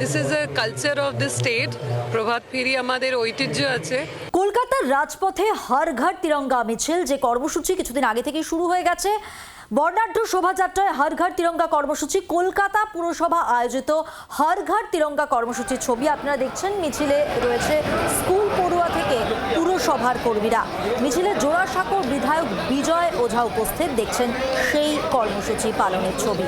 this is a culture of the state. প্রভাত ফেরি আমাদের ঐতিহ্য আছে। কলকাতার রাজপথে হর ঘর তিরঙ্গা মিছিল, যে কর্মসূচি কিছুদিন আগে থেকে শুরু হয়ে গেছে। বর্ণাঢ্য শোভাযাত্রায় হর ঘর তিরঙ্গা কর্মসূচি, কলকাতা পুরসভা আয়োজিত হর ঘর তিরঙ্গা কর্মসূচির ছবি আপনারা দেখছেন। মিছিলে রয়েছে স্কুল পড়ুয়া থেকে পুরসভার কর্মীরা। মিছিলে জোড়াসাঁকোর বিধায়ক বিজয় ওঝা উপস্থিত, দেখছেন সেই কর্মসূচি পালনের ছবি।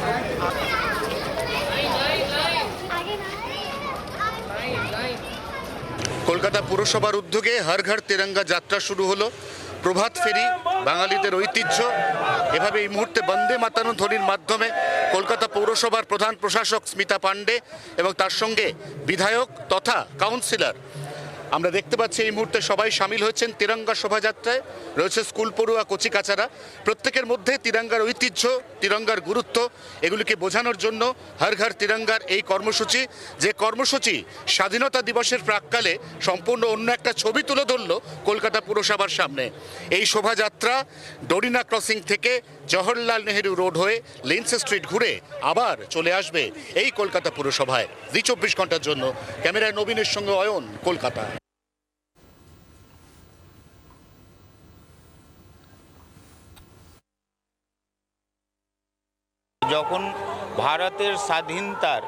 কলকাতা পুরসভার উদ্যোগে হর ঘর তিরঙ্গা যাত্রা শুরু হলো। প্রভাত ফেরি বাঙালিদের ঐতিহ্য। এভাবে এই মুহূর্তে বন্দে মাতরম ধ্বনির মাধ্যমে কলকাতা পৌরসভার প্রধান প্রশাসক স্মিতা পান্ডে এবং তার সঙ্গে বিধায়ক তথা কাউন্সিলর আমরা দেখতে পাচ্ছি এই মুহূর্তে সবাই সামিল হয়েছেন তিরঙ্গা শোভাযাত্রায়। রয়েছে স্কুল পড়ুয়া কচিকাচারা, প্রত্যেকের মধ্যে তিরঙ্গার ঐতিহ্য, তিরঙ্গার গুরুত্ব এগুলিকে বোঝানোর জন্য হর ঘর তিরঙ্গার এই কর্মসূচি, যে কর্মসূচি স্বাধীনতা দিবসের প্রাক্কালে সম্পূর্ণ অন্য একটা ছবি তুলে ধরল কলকাতা পুরসভার সামনে। এই শোভাযাত্রা ডোরিনা ক্রসিং থেকে জওহরলাল নেহেরু রোড হয়ে লিন্স স্ট্রিট ঘুরে আবার চলে আসবে এই কলকাতা পুরসভায়। জি 24 ঘন্টার জন্য ক্যামেরায় নবীনের সঙ্গে অয়ন, কলকাতা। যখন ভারতের স্বাধীনতার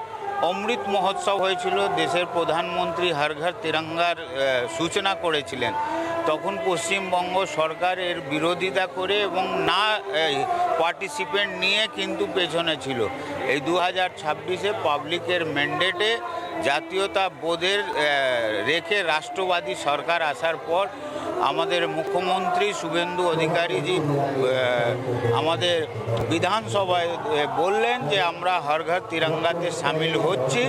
অমৃত মহোৎসব হয়েছিল, দেশের প্রধানমন্ত্রী হর ঘর তিরঙ্গার সূচনা করেছিলেন, তখন পশ্চিমবঙ্গ সরকার এর বিরোধিতা করে এবং না পার্টিসিপেন্ট নিয়ে কিন্তু পেছনে ছিল। এই 2026-এ পাবলিকের ম্যান্ডেটে জাতীয়তা বোধের রেখে রাষ্ট্রবাদী সরকার আসার পর আমাদের মুখ্যমন্ত্রী শুভেন্দু অধিকারীজি আমাদের বিধানসভায় বললেন যে আমরা হর ঘর তিরঙ্গাতে সামিল হচ্ছি।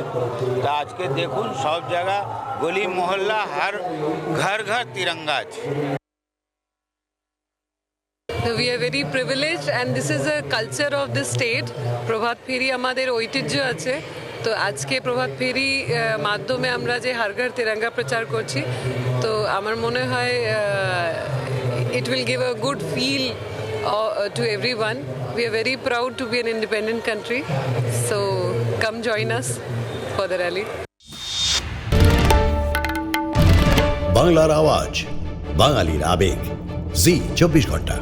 তা আজকে দেখুন সব জায়গা গলি মহল্লা হর ঘর তিরঙ্গা আছে। We are very privileged and this is a culture of the state. প্রভাত ফেরি আমাদের ঐতিহ্য আছে। তো আজকে প্রভাত ফেরি মাধ্যমে আমরা যে হর ঘর তিরঙ্গা প্রচার করছি, তো আমার মনে হয় it will give a good feel to everyone. We are very proud to be an independent country. So come join us for the rally. বাংলার আওয়াজ, বাঙালির আবেগ, জি 24 ঘন্টা।